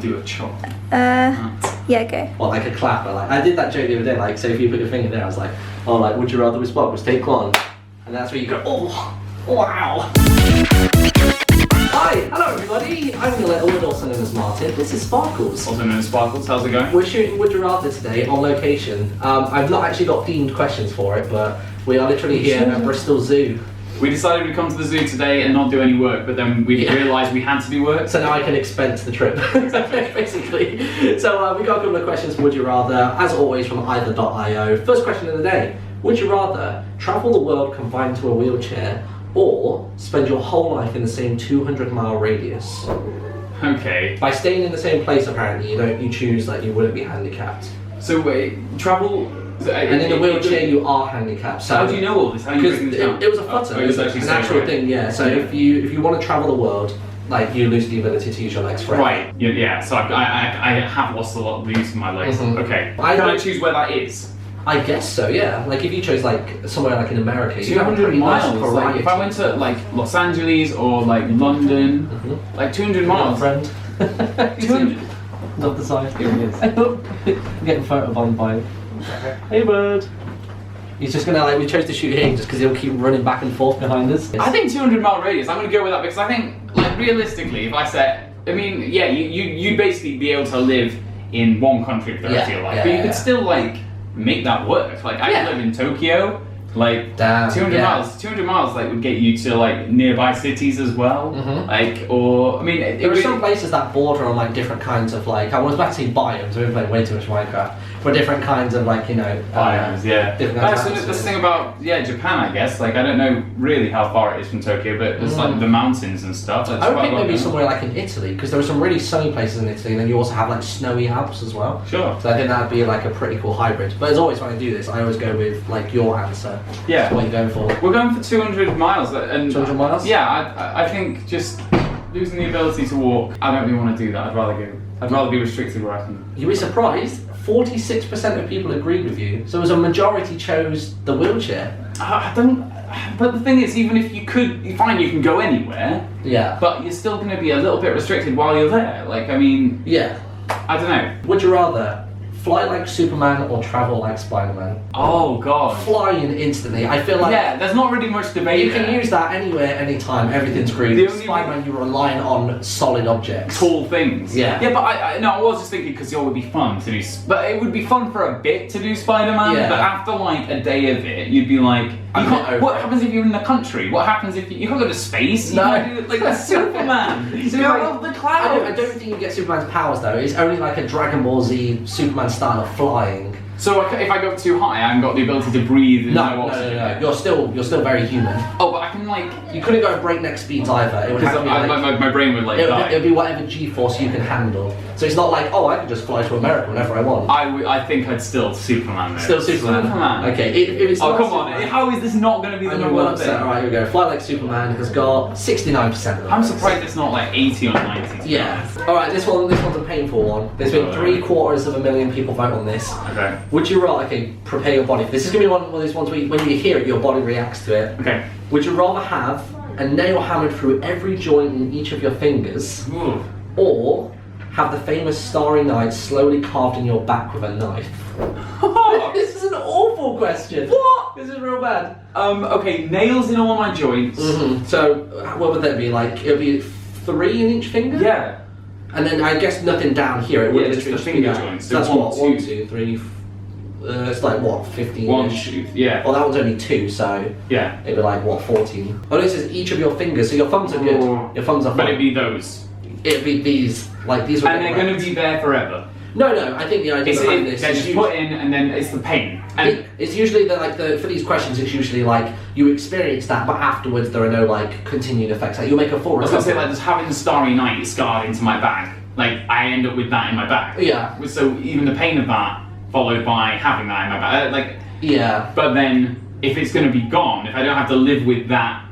do a chop. Yeah, go. Or like a clap, or like I did that joke the other day. Like, so if you put your finger there, I was like, oh, like, would you rather with sparkles? Take one, and that's where you go. Oh, wow. Hi, hello everybody. I'm InTheLittleWood, also known as Martin. This is Sparkles. Also known as Sparkles. How's it going? We're shooting Would You Rather today on location. I've not actually got themed questions for it, but we are literally here at Bristol Zoo. We decided we'd come to the zoo today and not do any work, but then we realised we had to do work. So now I can expense the trip, basically. So we got a couple of questions for Would You Rather, as always from either.io. First question of the day. Would you rather travel the world confined to a wheelchair or spend your whole life in the same 200-mile radius? Okay. By staying in the same place, apparently, you choose that you wouldn't be handicapped. So wait, travel... And in the wheelchair you are handicapped. So how do you know all this? How do you break this down? It was a footer. It was actually an actual thing, yeah. So if you want to travel the world, like you lose the ability to use your legs forever. Right. Yeah. So I have lost a lot of the use of my legs. Okay. Can I choose where that is? I guess so. Yeah. Like if you chose like somewhere like in America, 200 miles. Like if I went to like Los Angeles or like London, like 200 miles. Friend. 200. Not the size. Here it is. I'm getting photobombed by. Hey bird. He's just gonna like, we chose to shoot him just because he'll keep running back and forth behind us. I think 200-mile radius, I'm gonna go with that because I think, like, realistically, if I said, I mean, yeah, you'd basically be able to live in one country for the rest of your life, but you could still, like, make that work. Like, I live in Tokyo, like, 200 miles, like, would get you to, like, nearby cities as well, like, or, I mean... There are some places that border on, like, different kinds of, like, I was about to say biomes, we've been playing way too much Minecraft, but different kinds of, like, you know... biomes, yeah. That's the thing about, Japan, I guess, like, I don't know really how far it is from Tokyo, but there's, like, the mountains and stuff. I would think maybe somewhere, like, in Italy, because there are some really sunny places in Italy, and then you also have, like, snowy Alps as well. Sure. So I think that would be, like, a pretty cool hybrid. But as always, when I do this, I always go with, like, your answer. Yeah. So what are you going for? We're going for 200 miles. And 200 miles? Yeah, I think just losing the ability to walk, I don't really want to do that. I'd rather be restricted where I can. You'll be surprised, 46% of people agreed with you. So as a majority chose the wheelchair. But the thing is, even if you could, fine, you can go anywhere. Yeah. But you're still going to be a little bit restricted while you're there. Like, I mean. Yeah. I don't know. Would you rather fly like Superman or travel like Spider-Man? Oh god. Flying instantly. I feel like... Yeah, there's not really much debate. You can use that anywhere, anytime, everything's green. Spider-Man, you're relying on solid objects. Tall things. Yeah. Yeah, but I was just thinking because it would be fun to do... But it would be fun for a bit to do Spider-Man, but after like a day of it, you'd be like... What happens if you're in the country? What happens if you can't go to space? You can't do, like, that's Superman. He's out of the clouds. I don't think you get Superman's powers though. It's only like a Dragon Ball Z Superman style of flying. So if I go too high, I haven't got the ability to breathe and no. You're still very human. Oh, but I can like... You couldn't go at breakneck speeds either. It would have to be like, my brain would like die. It would be whatever G-force you can handle. So it's not like, oh, I can just fly to America whenever I want. I think I'd still Superman there. Still Superman? Okay. If it's come on. How is this not going to be the number one thing? Alright, here we go. Fly Like Superman has got 69% of them. I'm surprised it's not like 80 or 90. Yeah. Alright, this one's a painful one. There's been 750,000 people vote on this. Okay. Would you rather, prepare your body. This is going to be one of those ones where when you hear it, your body reacts to it. Okay. Would you rather have a nail hammered through every joint in each of your fingers, or have the famous Starry Night slowly carved in your back with a knife? This is an awful question. What? This is real bad. Okay, nails in all my joints. So, what would that be? Like, it would be 3 in each finger? Yeah. And then I guess nothing down here. It would just the finger joints. So that's what? 1, 2, 3, 4. It's like what, 15? One shoot, yeah. Well, that one's only 2, so yeah, it'd be like what, 14? Oh, this is each of your fingers, so your thumbs are good. Your thumbs are fine. But it'd be those. It'd be these, like these. And they're going to be there forever. No. I think the idea behind this is just put in, and then it's the pain. And it's usually for these questions. It's usually like you experience that, but afterwards there are no like continued effects. Like you'll make a full recovery. I was going to say, like, just having the Starry Night scarred into my back. Like I end up with that in my back. Yeah. So even the pain of that, followed by having that in my back, yeah. But then, if it's going to be gone, if I don't have to live with that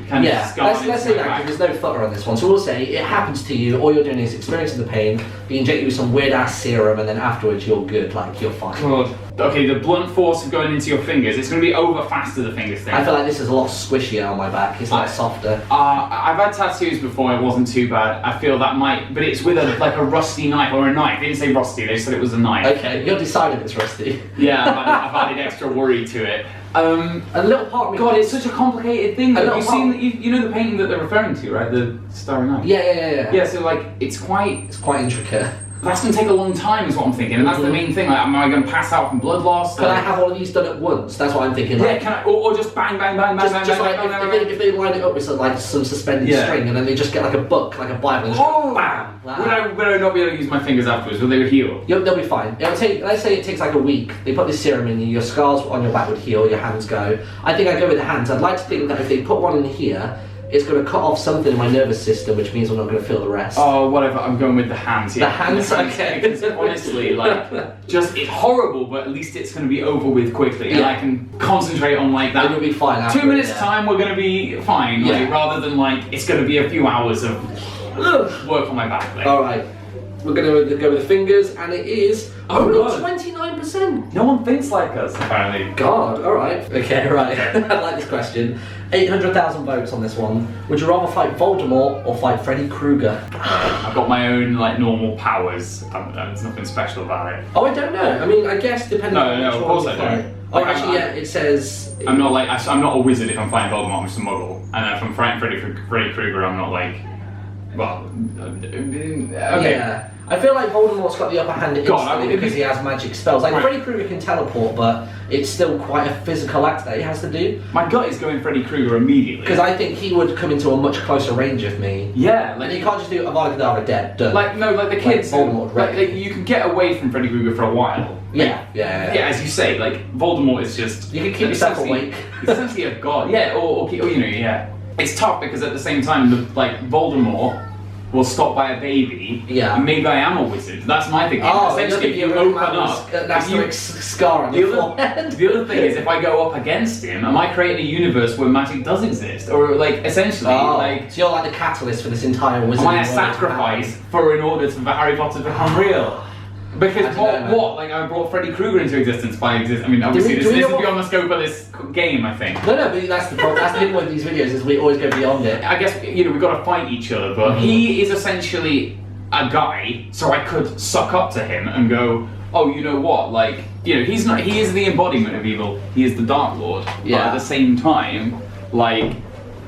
kind of scar, let's say that because there's no footer on this one. So we'll say it happens to you. All you're doing is experiencing the pain. He inject you with some weird ass serum, and then afterwards you're good. Like you're fine. God. Okay, the blunt force of going into your fingers. It's going to be over faster, the fingers thing. I feel like this is a lot squishier on my back. It's like softer. I've had tattoos before. It wasn't too bad. I feel that might, but it's with like a rusty knife or a knife. They didn't say rusty. They said it was a knife. Okay, you're deciding it's rusty. Yeah, I've added extra worry to it. A little part of me. God, it's such a complicated thing. Though. You've part- seen, you know the painting that they're referring to, right? The Starry Night. Yeah. Yeah, so like it's quite intricate. That's going to take a long time, is what I'm thinking, and that's the main thing. Like, am I going to pass out from blood loss? Can I have all of these done at once? That's what I'm thinking. Yeah, Like, can I, or just bang, bang, bang, bang, just bang, like bang, bang, bang, if they line it up with some suspended string, and then they just get like a book, like a Bible, and just go, bam. Like Would I not be able to use my fingers afterwards? Will they heal? they'll be fine. It'll take. Let's say it takes like a week. They put this serum in you. Your scars on your back would heal. Your hands go. I think I'd go with the hands. I'd like to think that if they put one in here, it's going to cut off something in my nervous system, which means I'm not going to feel the rest. Oh, whatever. I'm going with the hands. Yeah. The hands, okay. Because honestly, like, just it's horrible, but at least it's going to be over with quickly, and I can concentrate on like that. And you'll be fine. After 2 minutes time, we're going to be fine. Like, rather than like it's going to be a few hours of work on my back. Like. All right. We're going to go with the fingers, and it is only God. 29%. No one thinks like us, apparently. God, all right. Okay, right. I like this question. 800,000 votes on this one. Would you rather fight Voldemort or fight Freddy Krueger? I've got my own like normal powers. There's nothing special about it. Oh, I don't know. I mean, I guess depending on No, which of one course you I fight. don't. Oh, Like, actually, yeah, it says... I'm not a wizard if I'm fighting Voldemort. I'm just a muggle. And if I'm fighting Freddy Krueger, I'm not like. Well, okay. Yeah. I feel like Voldemort's got the upper hand instantly because he has magic spells. Like, Freddy Krueger can teleport, but it's still quite a physical act that he has to do. My gut is going Freddy Krueger immediately. Because I think he would come into a much closer range of me. Yeah, And you can't just do Avada Kedavra dead. Done. like the kids. Voldemort, like, you can get away from Freddy Krueger for a while. Yeah, as you say, like Voldemort is just. You can keep yourself awake. He's essentially a god. Yeah, or you know, yeah. It's tough because at the same time, Voldemort will stop by a baby. Yeah. And maybe I am a wizard. That's my thinking. Oh, essentially, if you open up, that's the scar on your forehead. The other thing is, if I go up against him, am I creating a universe where magic does exist, or like essentially, like? So you're like the catalyst for this entire wizard. Am I a sacrifice for in order for Harry Potter to become real? Because what? Like I brought Freddy Krueger into existence by I mean, obviously this is beyond the scope of this game, I think. No, but that's the problem. That's the thing with these videos is we always go beyond it. I guess we've got to fight each other, but he is essentially a guy, so I could suck up to him and go, oh, you know what? Like, you know, he's not. He is the embodiment of evil. He is the Dark Lord. Yeah. But at the same time, like.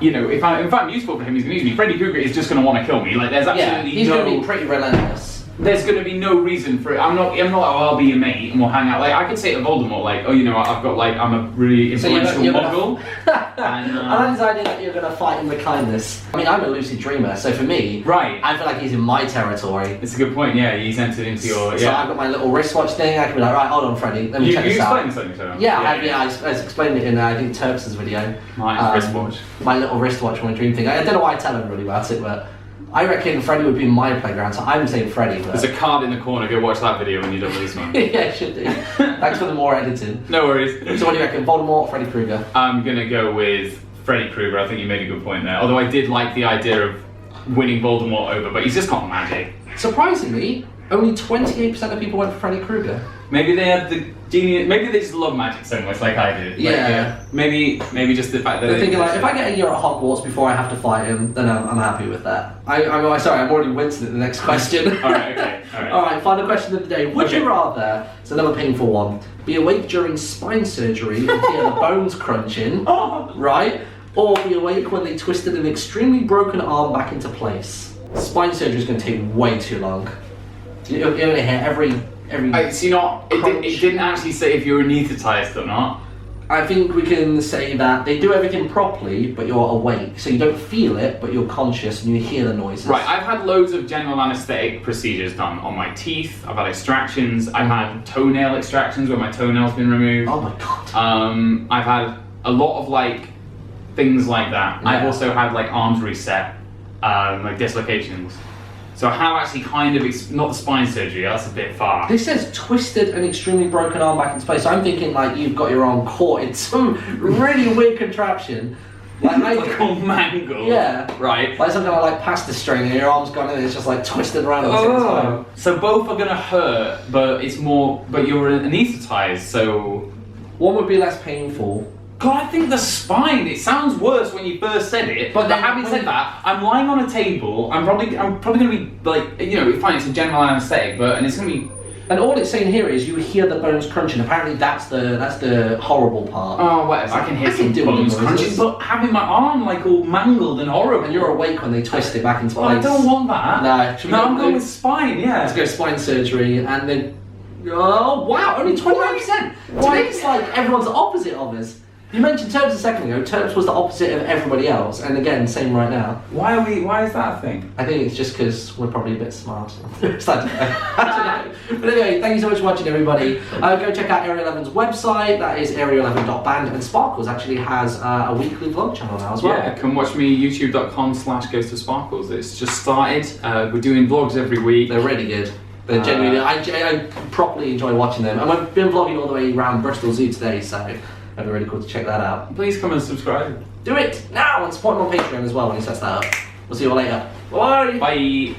You know, if I'm useful for him, he's going to use me. Freddy Krueger is just going to want to kill me. Like, there's absolutely he's going to be pretty relentless. There's going to be no reason for it. I'm not. Oh, I'll be your mate and we'll hang out. Like I could say to Voldemort, like, oh, you know, I'm a really influential muggle. And, I like this idea that you're going to fight him with kindness. I mean, I'm a lucid dreamer, so for me, I feel like he's in my territory. It's a good point. Yeah, he's entered into your. So I've got my little wristwatch thing. I can be like, right, hold on, Freddy, let me check this out. You explained something to him. Yeah, I explained it in I think Turks' video. My wristwatch. My little wristwatch, my dream thing. I don't know why I tell everybody about it, but. I reckon Freddy would be my playground, so I'm saying Freddy. But... There's a card in the corner, go watch that video when you're done with this one. Yeah, should do. Thanks for the more editing. No worries. So what do you reckon, Voldemort or Freddy Krueger? I'm going to go with Freddy Krueger. I think you made a good point there. Although I did like the idea of winning Voldemort over, but he's just got magic. Surprisingly, only 28% of people went for Freddy Krueger. Maybe they had the genius. Maybe they just love magic so much, like I do. Like, yeah. Maybe just the fact that they're thinking like, if I get a year at Hogwarts before I have to fight him, then I'm happy with that. I'm sorry, I'm already wincing at the next question. All right. Okay. All right. All right. Final question of the day. Would you rather? It's another painful one. Be awake during spine surgery and hear the bones crunching, right? Or be awake when they twisted an extremely broken arm back into place. Spine surgery is going to take way too long. You're going to hear every. It didn't actually say if you were anaesthetised or not. I think we can say that they do everything properly, but you're awake, so you don't feel it, but you're conscious and you hear the noises. Right, I've had loads of general anaesthetic procedures done on my teeth. I've had extractions. I've had toenail extractions where my toenail's been removed. Oh my god. I've had a lot of like things like that. Yeah. I've also had like arms reset, like dislocations. So I have actually kind of, not the spine surgery, that's a bit far. This says twisted and extremely broken arm back into place. So I'm thinking like you've got your arm caught in some really weird contraption. Like called mangle. Yeah. Right. Like some kind of like pasta string and your arm's gone in and it's just like twisted around at the same time. So both are gonna hurt, but you're anaesthetized, so... One would be less painful. God, I think the spine, it sounds worse when you first said it, but having said that, I'm lying on a table, I'm probably gonna be like, fine, it's a general anaesthetic, and it's gonna be... And all it's saying here is you hear the bones crunching. Apparently that's the horrible part. Oh, whatever. I can hear some bones crunching, but having my arm like all mangled and horrible. And you're awake when they twist it back into place. I don't want that. No, I'm going with spine, yeah. Let's go spine surgery and then... Oh, wow, only 29%. Today's like everyone's opposite of us. You mentioned Terps a second ago. Terps was the opposite of everybody else, and again, same right now. Why is that a thing? I think it's just because we're probably a bit smart. I don't know. But anyway, thank you so much for watching, everybody. Go check out Area 11's website. That is area11.band, and Sparkles actually has a weekly vlog channel now as well. Yeah, come watch me, youtube.com/GhostOfSparkles. It's just started. We're doing vlogs every week. They're really good. They're genuinely, I properly enjoy watching them. And I've been vlogging all the way around Bristol Zoo today, so it'd be really cool to check that out. Please come and subscribe. Do it now and support him on Patreon as well when he sets that up. We'll see you all later. Bye! Bye!